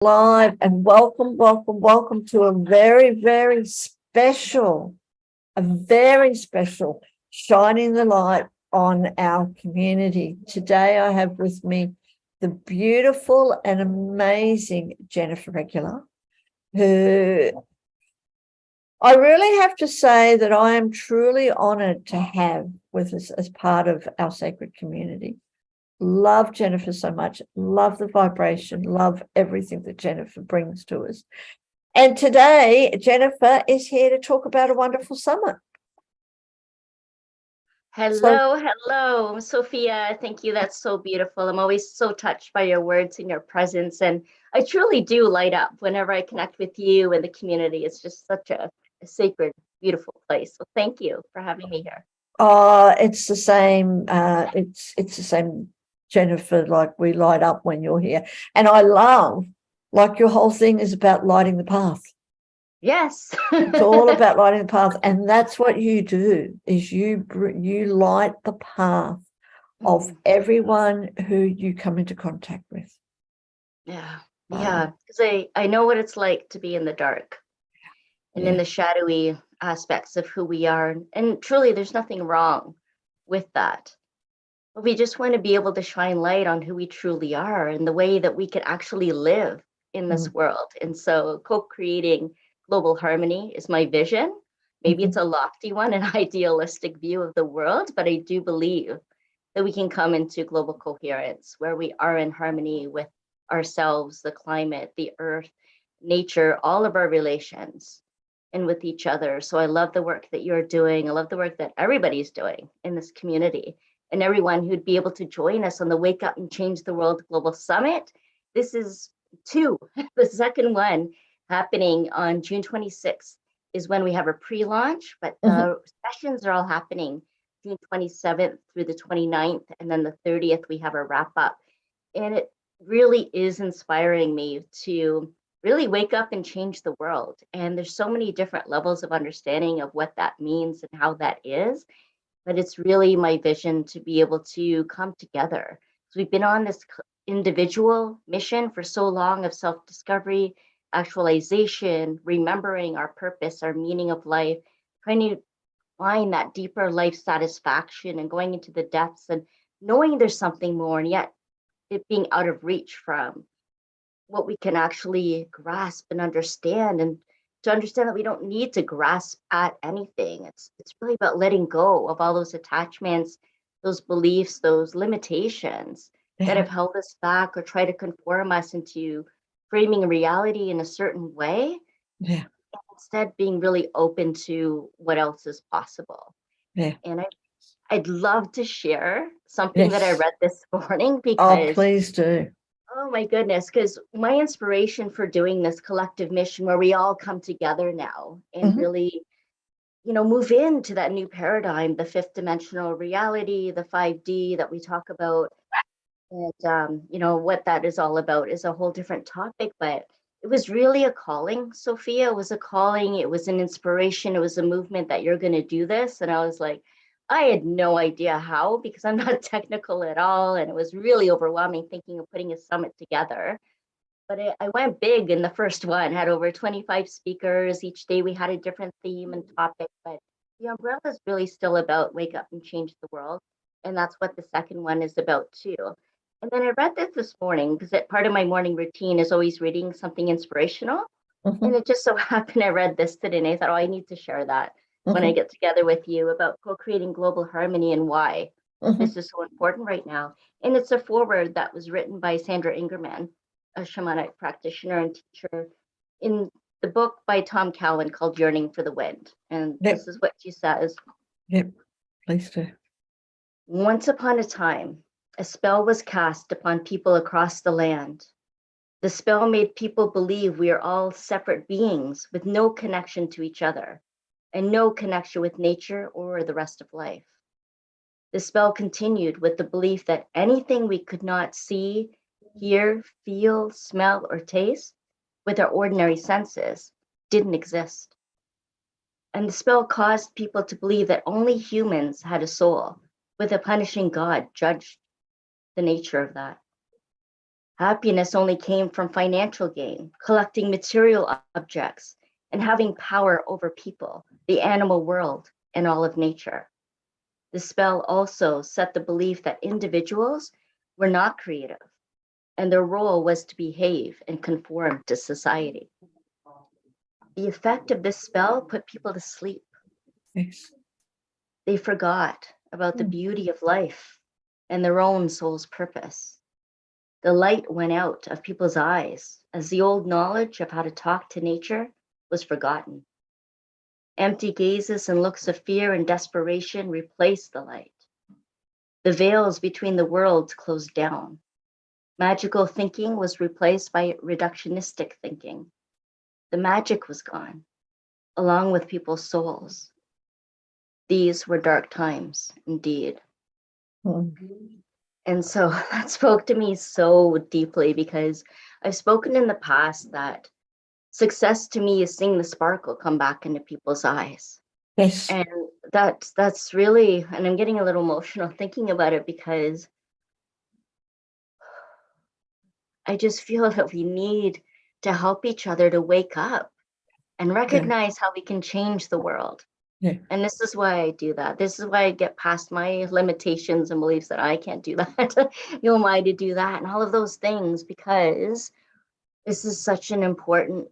Live and welcome to a very special shining the light on our community. Today I have with me the beautiful and amazing Jennifer Regular, who I really have to say that I am truly honored to have with us as part of our sacred community. Love Jennifer so much, love the vibration, love everything that Jennifer brings to us. And today, Jennifer is here to talk about a wonderful summit. Hello, Sophia. Thank you. That's so beautiful. I'm always so touched by your words and your presence. And I truly do light up whenever I connect with you and the community. It's just such a sacred, beautiful place. So thank you for having me here. It's the same. It's the same, Jennifer, like we light up when you're here. And I love, like your whole thing is about lighting the path. Yes. It's all about lighting the path. And that's what you do, is you light the path of everyone who you come into contact with. Yeah. Because I know what it's like to be in the dark and in the shadowy aspects of who we are. And truly, there's nothing wrong with that. But we just want to be able to shine light on who we truly are and the way that we can actually live in this world. And so co-creating global harmony is my vision. Maybe it's a lofty one, an idealistic view of the world, but I do believe that we can come into global coherence where we are in harmony with ourselves, the climate, the earth, nature, all of our relations, and with each other. So I love the work that you're doing. I love the work that everybody's doing in this community, and everyone who'd be able to join us on the Wake Up and Change the World Global Summit. This is the second one happening on June 26th is when we have a pre-launch, but the sessions are all happening June 27th through the 29th, and then the 30th we have a wrap up. And it really is inspiring me to really wake up and change the world. And there's so many different levels of understanding of what that means and how that is. But it's really my vision to be able to come together. So we've been on this individual mission for so long of self-discovery, actualization, remembering our purpose, our meaning of life, trying to find that deeper life satisfaction and going into the depths and knowing there's something more, and yet it being out of reach from what we can actually grasp and understand, and to understand that we don't need to grasp at anything. It's really about letting go of all those attachments, those beliefs, those limitations that have held us back or try to conform us into framing reality in a certain way. Instead being really open to what else is possible. And I'd love to share something that I read this morning because please do. Oh my goodness, because my inspiration for doing this collective mission where we all come together now and really, move into that new paradigm, the fifth dimensional reality, the 5D that we talk about. And, what that is all about is a whole different topic, but it was really a calling, Sophia. It was a calling. It was an inspiration. It was a movement that you're going to do this. And I was like, I had no idea how, because I'm not technical at all. And it was really overwhelming thinking of putting a summit together. But I went big in the first one, had over 25 speakers. Each day we had a different theme and topic. But the umbrella is really still about wake up and change the world. And that's what the second one is about too. And then I read this morning because part of my morning routine is always reading something inspirational. And it just so happened I read this today and I thought, I need to share that when I get together with you about co-creating global harmony and why this is so important right now. And it's a foreword that was written by Sandra Ingerman, a shamanic practitioner and teacher, in the book by Tom Cowan called Yearning for the Wind. And this is what she says. Please do. Once upon a time, a spell was cast upon people across the land. The spell made people believe we are all separate beings with no connection to each other and no connection with nature or the rest of life. The spell continued with the belief that anything we could not see, hear, feel, smell, or taste with our ordinary senses didn't exist. And the spell caused people to believe that only humans had a soul, with a punishing God judged the nature of that. Happiness only came from financial gain, collecting material objects, and having power over people, the animal world, and all of nature. The spell also set the belief that individuals were not creative, and their role was to behave and conform to society. The effect of this spell put people to sleep. Yes. They forgot about the beauty of life and their own soul's purpose. The light went out of people's eyes as the old knowledge of how to talk to nature was forgotten. Empty gazes and looks of fear and desperation replaced the light. The veils between the worlds closed down. Magical thinking was replaced by reductionistic thinking. The magic was gone, along with people's souls. These were dark times, indeed. Mm. And so that spoke to me so deeply because I've spoken in the past that success to me is seeing the sparkle come back into people's eyes. Yes. And that's really, and I'm getting a little emotional thinking about it because I just feel that we need to help each other to wake up and recognize how we can change the world. Yeah. And this is why I do that. This is why I get past my limitations and beliefs that I can't do that. Who am I to do that? And all of those things, because this is such an important,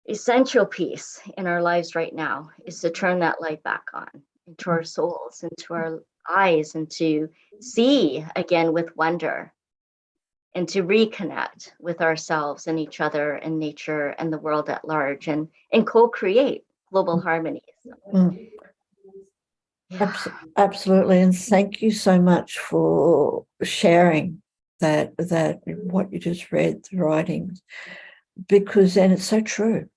essential piece in our lives right now is to turn that light back on into our souls, into our eyes, and to see again with wonder and to reconnect with ourselves and each other and nature and the world at large and co-create global harmony. Mm. Absolutely. And thank you so much for sharing that what you just read, the writings, because then it's so true.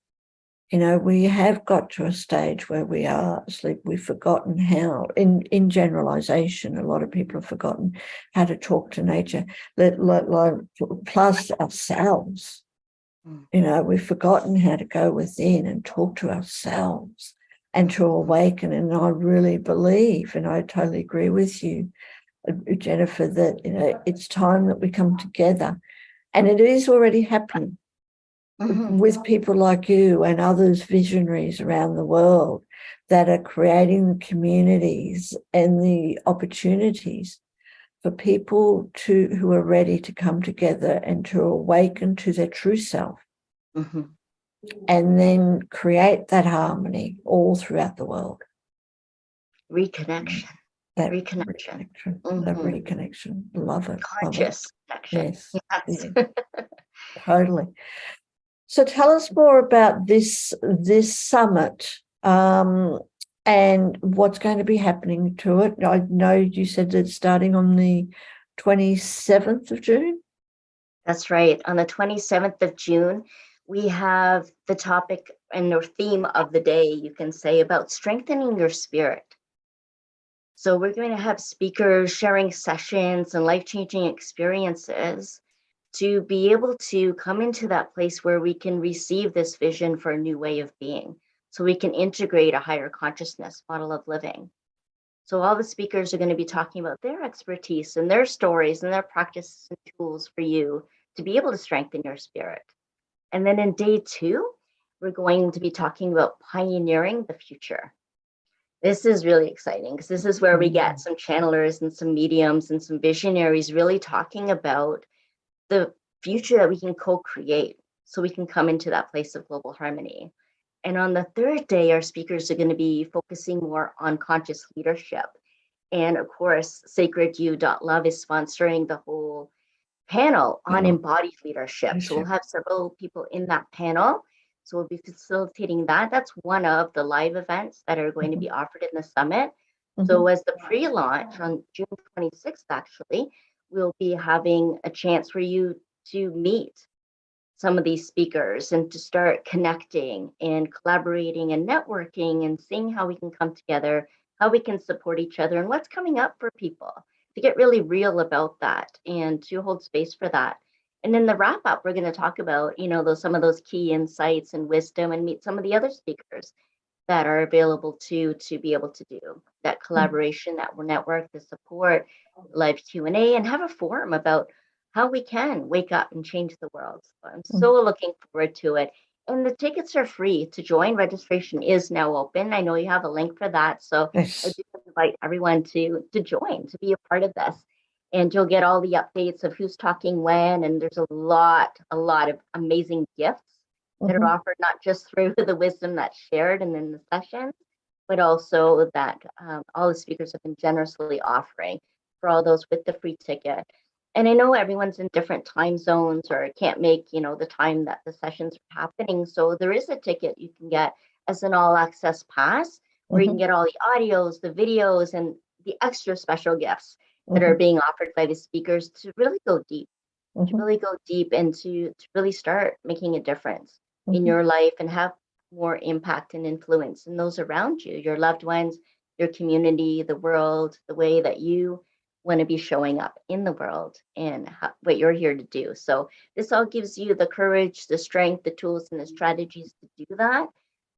You know, we have got to a stage where we are asleep. We've forgotten how, in generalization, a lot of people have forgotten how to talk to nature, plus ourselves. You know, we've forgotten how to go within and talk to ourselves and to awaken. And I really believe, and I totally agree with you, Jennifer, that, you know, it's time that we come together. And it is already happening. Mm-hmm. With people like you and others visionaries around the world that are creating the communities and the opportunities for people who are ready to come together and to awaken to their true self. Mm-hmm. And then create that harmony all throughout the world. Reconnection. That reconnection. That Mm-hmm. reconnection. Love it. Conscious connection. Yes. Yes. Totally. So tell us more about this summit and what's going to be happening to it. I know you said it's starting on the 27th of June. That's right. On the 27th of June, we have the topic and the theme of the day, you can say, about strengthening your spirit. So we're going to have speakers sharing sessions and life-changing experiences to be able to come into that place where we can receive this vision for a new way of being, so we can integrate a higher consciousness model of living. So all the speakers are going to be talking about their expertise and their stories and their practices and tools for you to be able to strengthen your spirit. And then in day 2, we're going to be talking about pioneering the future. This is really exciting because this is where we get some channelers and some mediums and some visionaries really talking about the future that we can co-create so we can come into that place of global harmony. And on the 3rd day, our speakers are going to be focusing more on conscious leadership. And of course, SacredU.Love is sponsoring the whole panel on embodied leadership. So we'll have several people in that panel. So we'll be facilitating that. That's one of the live events that are going to be offered in the summit. So as the pre-launch on June 26th, actually, we'll be having a chance for you to meet some of these speakers and to start connecting and collaborating and networking and seeing how we can come together, how we can support each other, and what's coming up for people, to get really real about that and to hold space for that. And in the wrap up, we're going to talk about, some of those key insights and wisdom and meet some of the other speakers that are available to be able to do that collaboration, that network, the support, live Q&A, and have a forum about how we can wake up and change the world. So I'm so looking forward to it. And the tickets are free to join. Registration is now open. I know you have a link for that. So I Yes. do invite everyone to join, to be a part of this. And you'll get all the updates of who's talking when. And there's a lot of amazing gifts that are offered, not just through the wisdom that's shared and in the sessions, but also that all the speakers have been generously offering for all those with the free ticket. And I know everyone's in different time zones or can't make, the time that the sessions are happening. So there is a ticket you can get as an all access pass where you can get all the audios, the videos, and the extra special gifts that are being offered by the speakers to really go deep, and to really start making a difference in your life and have more impact and influence in those around you, your loved ones, your community, the world, the way that you want to be showing up in the world and what you're here to do. So this all gives you the courage, the strength, the tools, and the strategies to do that.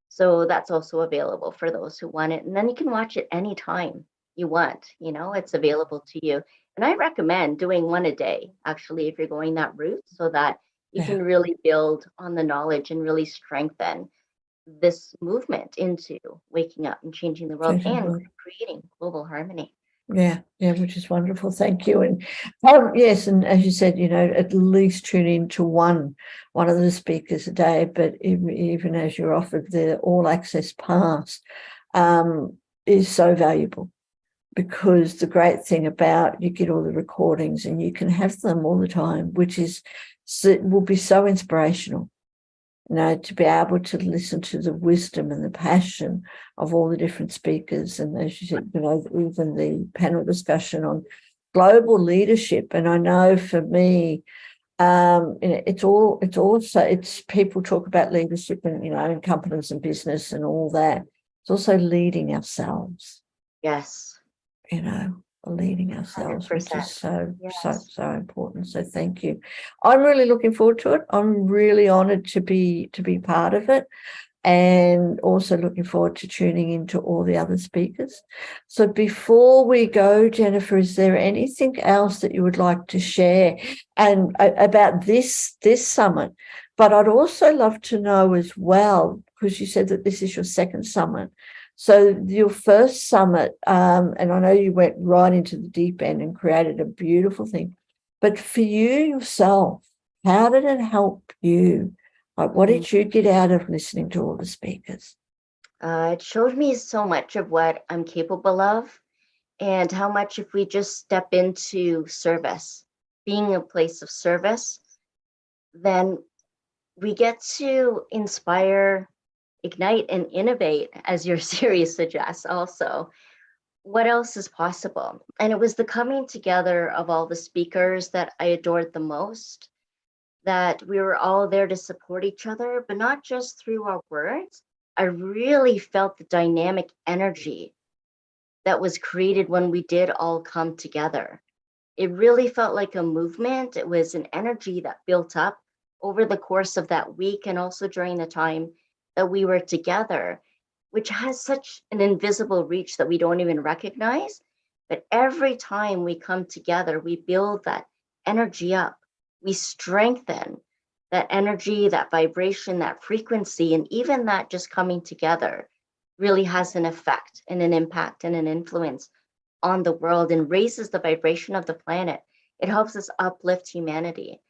So that's also available for those who want it. And then you can watch it anytime you want, it's available to you. And I recommend doing one a day, actually, if you're going that route, so that you can really build on the knowledge and really strengthen this movement into waking up and changing the world and creating global harmony. Yeah, which is wonderful. Thank you. And yes, and as you said, at least tune in to one of the speakers a day, but even as you're offered the all access pass is so valuable, because the great thing about you get all the recordings and you can have them all the time, which will be so inspirational. To be able to listen to the wisdom and the passion of all the different speakers. And as you said, even the panel discussion on global leadership. And I know for me, it's people talk about leadership and, in companies and business and all that. It's also leading ourselves. Yes. Leading ourselves, 100%. which is so important. So thank you. I'm really looking forward to it. I'm really honoured to be part of it, and also looking forward to tuning into all the other speakers. So before we go, Jennifer, is there anything else that you would like to share and about this summit? But I'd also love to know as well, because you said that this is your second summit. So your first summit, and I know you went right into the deep end and created a beautiful thing, but for you yourself, how did it help you? Like, what did you get out of listening to all the speakers? It showed me so much of what I'm capable of, and how much if we just step into service, being a place of service, then we get to inspire, ignite, and innovate, as your series suggests also. What else is possible? And it was the coming together of all the speakers that I adored the most, that we were all there to support each other, but not just through our words. I really felt the dynamic energy that was created when we did all come together. It really felt like a movement. It was an energy that built up over the course of that week and also during the time that we were together, which has such an invisible reach that we don't even recognize. But every time we come together, we build that energy up. We strengthen that energy, that vibration, that frequency, and even that just coming together really has an effect and an impact and an influence on the world and raises the vibration of the planet. It helps us uplift humanity.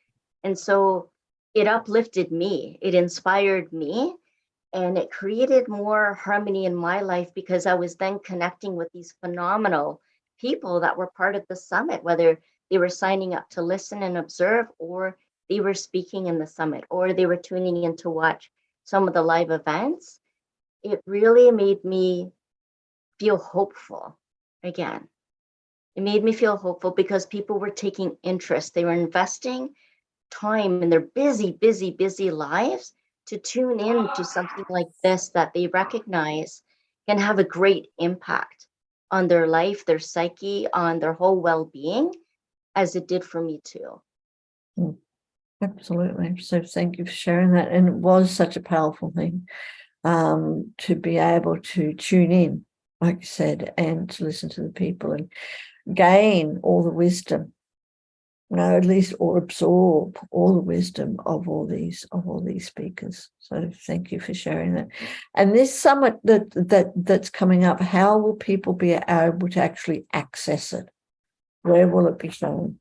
And so it uplifted me, it inspired me, and it created more harmony in my life, because I was then connecting with these phenomenal people that were part of the summit, whether they were signing up to listen and observe, or they were speaking in the summit, or they were tuning in to watch some of the live events. It really made me feel hopeful again. It made me feel hopeful because people were taking interest. They were investing time in their busy lives to tune in to something like this that they recognize can have a great impact on their life, their psyche, on their whole well-being, as it did for me too. Absolutely. So thank you for sharing that. And it was such a powerful thing. to be able to tune in, like you said, and to listen to the people and gain all the wisdom, at least, or absorb all the wisdom of all these speakers. So thank you for sharing that. And this summit that's coming up, how will people be able to actually access it? Where will it be shown?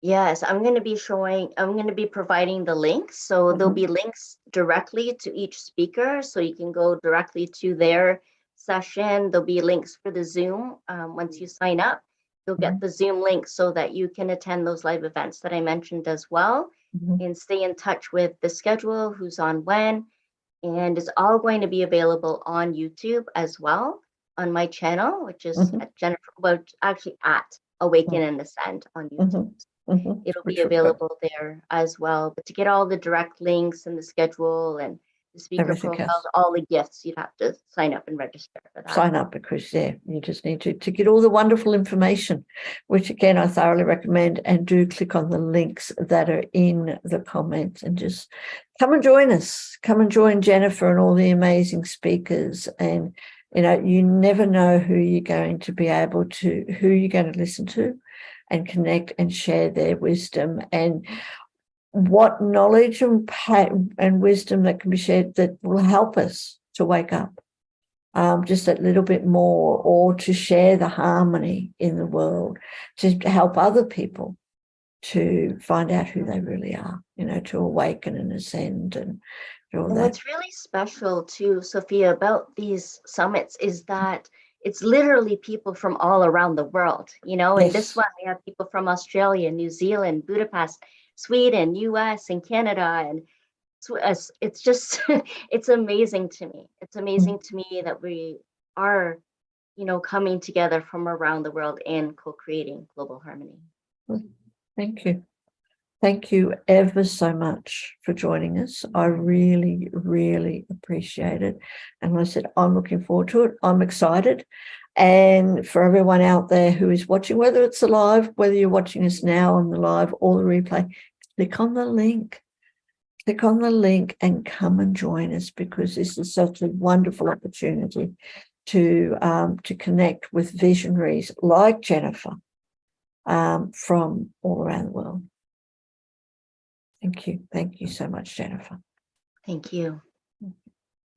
Yes, I'm going to be providing the links. So there'll be links directly to each speaker. So you can go directly to their session. There'll be links for the Zoom. Once you sign up, you'll get the Zoom link so that you can attend those live events that I mentioned as well, and stay in touch with the schedule, who's on when. And it's all going to be available on YouTube as well, on my channel, which is at Jennifer, well, actually at Awaken and Ascend on YouTube. It'll be available there as well. But to get all the direct links and the schedule and the speaker profiles, all the gifts, you'd have to sign up and register for that. Sign up, because you just need to get all the wonderful information, which again I thoroughly recommend. And do click on the links that are in the comments and just come and join us. Come and join Jennifer and all the amazing speakers. And you never know who you're going to listen to and connect and share their wisdom, and what knowledge and wisdom that can be shared that will help us to wake up just a little bit more, or to share the harmony in the world, to help other people to find out who they really are, to awaken and ascend and all that. What's really special too, Sophia, about these summits is that it's literally people from all around the world, and this one, we have people from Australia, New Zealand, Budapest, Sweden, US, and Canada. And it's just, it's amazing to me. It's amazing to me that we are, coming together from around the world and co-creating global harmony. Thank you. Thank you ever so much for joining us. I really, really appreciate it. And like I said, I'm looking forward to it. I'm excited. And for everyone out there who is watching, whether it's live, whether you're watching us now on the live or the replay, click on the link. Click on the link and come and join us, because this is such a wonderful opportunity to connect with visionaries like Jennifer from all around the world. Thank you. Thank you so much, Jennifer. Thank you.